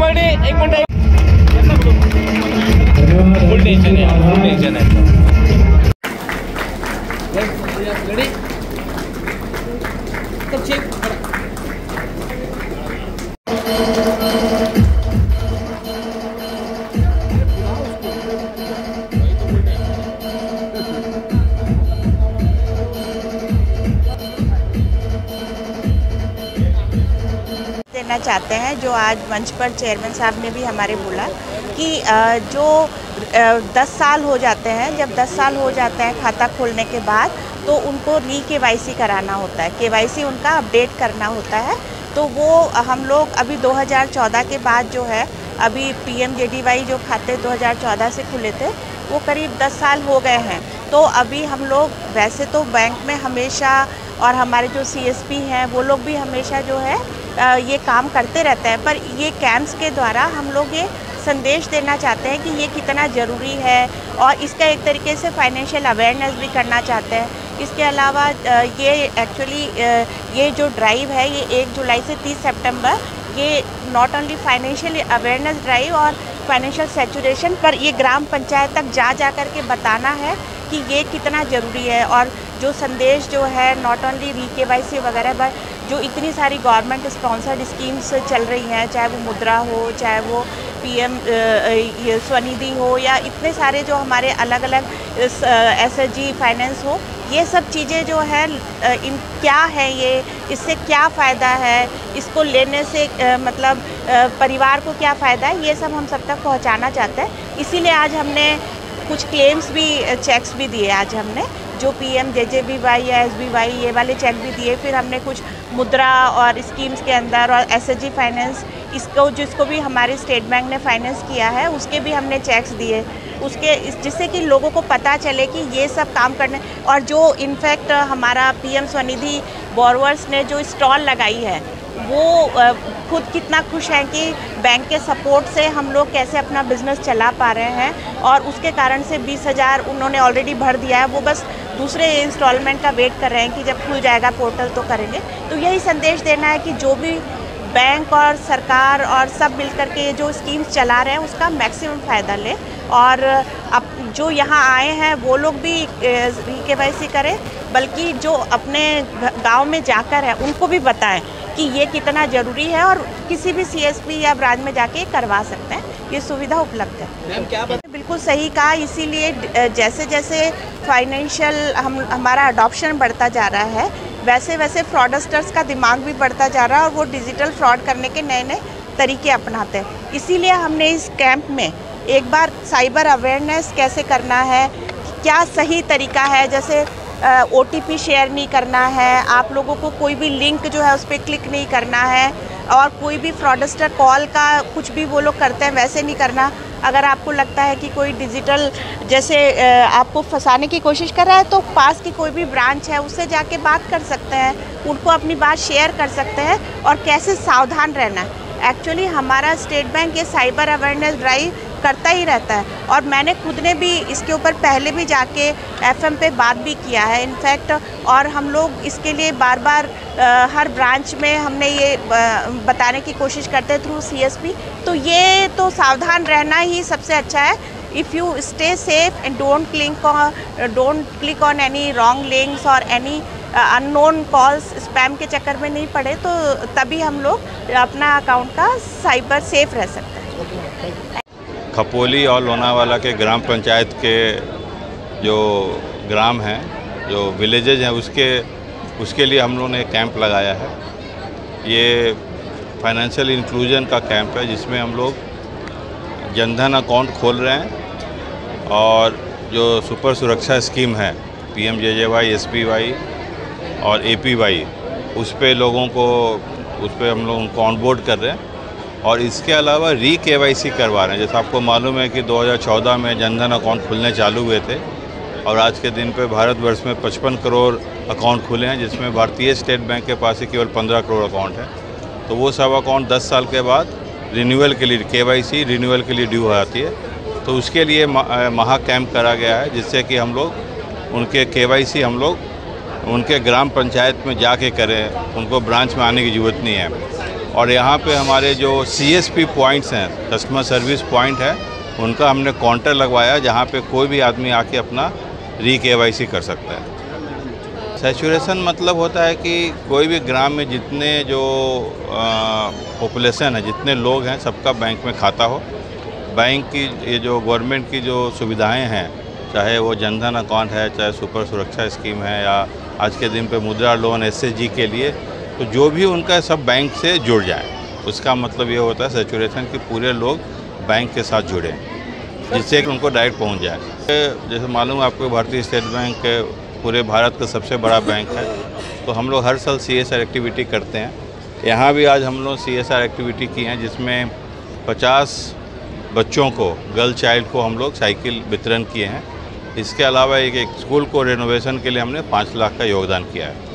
Ready, एक minute. Full tension है यार, फुल टेंशन है। रेडी, तब चेक। देना चाहते हैं जो आज मंच पर चेयरमैन साहब ने भी हमारे बोला कि जो 10 साल हो जाते हैं, जब 10 साल हो जाते हैं खाता खोलने के बाद, तो उनको KYC कराना होता है, KYC उनका अपडेट करना होता है। तो वो हम लोग अभी 2014 के बाद जो है, अभी PMJDY जो खाते 2014 से खुले थे, वो करीब 10 साल हो गए हैं। तो अभी हम लोग वैसे तो बैंक में हमेशा, और हमारे जो CSP हैं वो लोग भी हमेशा जो है ये काम करते रहते हैं, पर ये कैंप्स के द्वारा हम लोग ये संदेश देना चाहते हैं कि ये कितना ज़रूरी है, और इसका एक तरीके से फाइनेंशियल अवेयरनेस भी करना चाहते हैं। इसके अलावा ये एक्चुअली ये जो ड्राइव है, ये 1 जुलाई से 30 सितंबर, ये not only financial awareness drive और फाइनेंशियल सैचुरेशन, पर ये ग्राम पंचायत तक जा कर के बताना है कि ये कितना ज़रूरी है। और जो संदेश जो है नॉट ओनली KYC वगैरह, पर जो इतनी सारी गवर्नमेंट स्पॉन्सर्ड स्कीम्स चल रही हैं, चाहे वो मुद्रा हो, चाहे वो PM स्वनिधि हो, या इतने सारे जो हमारे अलग अलग SHG फाइनेंस हो, ये सब चीज़ें जो है इन क्या है, ये इससे क्या फ़ायदा है, इसको लेने से मतलब परिवार को क्या फ़ायदा है, ये सब हम सब तक पहुंचाना चाहते हैं। इसीलिए आज हमने कुछ क्लेम्स भी, चेक्स भी दिए आज हमने, जो PMJJBY या SBY ये वाले चेक भी दिए। फिर हमने कुछ मुद्रा और स्कीम्स के अंदर और SHG फाइनेंस, इसको जिसको भी हमारे स्टेट बैंक ने फाइनेंस किया है, उसके भी हमने चेक्स दिए, उसके जिससे कि लोगों को पता चले कि ये सब काम करने। और जो इनफैक्ट हमारा PM स्वनिधि बोरोवर्स ने जो स्टॉल लगाई है, वो खुद कितना खुश हैं कि बैंक के सपोर्ट से हम लोग कैसे अपना बिज़नेस चला पा रहे हैं, और उसके कारण से 20,000 उन्होंने ऑलरेडी भर दिया है। वो बस दूसरे इंस्टॉलमेंट का वेट कर रहे हैं कि जब खुल जाएगा पोर्टल तो करेंगे। तो यही संदेश देना है कि जो भी बैंक और सरकार और सब मिलकर के जो स्कीम्स चला रहे हैं, उसका मैक्सिमम फ़ायदा लें, और अब जो यहाँ आए हैं वो लोग भी KYC करें, बल्कि जो अपने गांव में जाकर है उनको भी बताएं कि ये कितना ज़रूरी है, और किसी भी CSP या ब्रांच में जाके करवा सकते हैं, ये सुविधा उपलब्ध है। मैम क्या बिल्कुल सही कहा। इसीलिए जैसे जैसे फाइनेंशियल हमारा अडॉप्शन बढ़ता जा रहा है, वैसे वैसे फ्रॉडस्टर्स का दिमाग भी बढ़ता जा रहा है, और वो डिजिटल फ्रॉड करने के नए नए तरीके अपनाते हैं। इसीलिए हमने इस कैंप में एक बार साइबर अवेयरनेस कैसे करना है, क्या सही तरीका है, जैसे OTP शेयर नहीं करना है, आप लोगों को कोई भी लिंक जो है उस पर क्लिक नहीं करना है, और कोई भी फ्रॉडस्टर कॉल का कुछ भी वो लोग करते हैं वैसे नहीं करना। अगर आपको लगता है कि कोई डिजिटल जैसे आपको फंसाने की कोशिश कर रहा है, तो पास की कोई भी ब्रांच है उससे जाके बात कर सकते हैं, उनको अपनी बात शेयर कर सकते हैं, और कैसे सावधान रहना है। एक्चुअली हमारा स्टेट बैंक ये साइबर अवेयरनेस ड्राइव करता ही रहता है, और मैंने खुद ने भी इसके ऊपर पहले भी जाके FM पे बात भी किया है इनफैक्ट, और हम लोग इसके लिए बार बार हर ब्रांच में हमने ये बताने की कोशिश करते हैं थ्रू CSP। तो ये तो सावधान रहना ही सबसे अच्छा है। If you stay safe and don't click on any wrong links और एनी अननोन कॉल्स, स्पैम के चक्कर में नहीं पड़े, तो तभी हम लोग अपना अकाउंट का साइबर सेफ रह सकते हैं। खपोली और लोनावाला के ग्राम पंचायत के जो ग्राम हैं, जो विलेजेज हैं, उसके लिए हम लोगों ने कैंप लगाया है। ये फाइनेंशियल इंक्लूजन का कैंप है, जिसमें हम लोग जनधन अकाउंट खोल रहे हैं, और जो सुपर सुरक्षा स्कीम है PMJJY, SBY और APY, उस पे लोगों को हम लोग उनको ऑनबोर्ड कर रहे हैं, और इसके अलावा KYC करवा रहे हैं। जैसे आपको मालूम है कि 2014 में जनधन अकाउंट खुलने चालू हुए थे, और आज के दिन पे भारतवर्ष में 55 करोड़ अकाउंट खुले हैं, जिसमें भारतीय स्टेट बैंक के पास ही केवल 15 करोड़ अकाउंट है। तो वो सब अकाउंट 10 साल के बाद रिन्यूअल के लिए, KYC रिन्यूअल के लिए ड्यू हो जाती है। तो उसके लिए महा कैंप करा गया है, जिससे कि हम लोग उनके KYC हम लोग उनके ग्राम पंचायत में जाके करें, उनको ब्रांच में आने की ज़रूरत नहीं है। और यहाँ पे हमारे जो CSP पॉइंट्स हैं, कस्टमर सर्विस पॉइंट है, उनका हमने काउंटर लगवाया जहाँ पे कोई भी आदमी आके अपना KYC कर सकता है। सैचुरेशन मतलब होता है कि कोई भी ग्राम में जितने जो पॉपुलेशन है, जितने लोग हैं, सबका बैंक में खाता हो। बैंक की ये जो गवर्नमेंट की जो सुविधाएं हैं, चाहे वो जनधन अकाउंट है, चाहे सुपर सुरक्षा स्कीम है, या आज के दिन पे मुद्रा लोन SHG के लिए, तो जो भी उनका सब बैंक से जुड़ जाए, उसका मतलब ये होता है सैचुरेशन कि पूरे लोग बैंक के साथ जुड़े, जिससे कि उनको डायरेक्ट पहुंच जाए। जैसे मालूम आपको, भारतीय स्टेट बैंक पूरे भारत का सबसे बड़ा बैंक है, तो हम लोग हर साल CSR एक्टिविटी करते हैं। यहाँ भी आज हम लोग CSR एक्टिविटी की हैं, जिसमें 50 बच्चों को, गर्ल चाइल्ड को हम लोग साइकिल वितरण किए हैं। इसके अलावा एक स्कूल को रेनोवेशन के लिए हमने 5 लाख का योगदान किया है।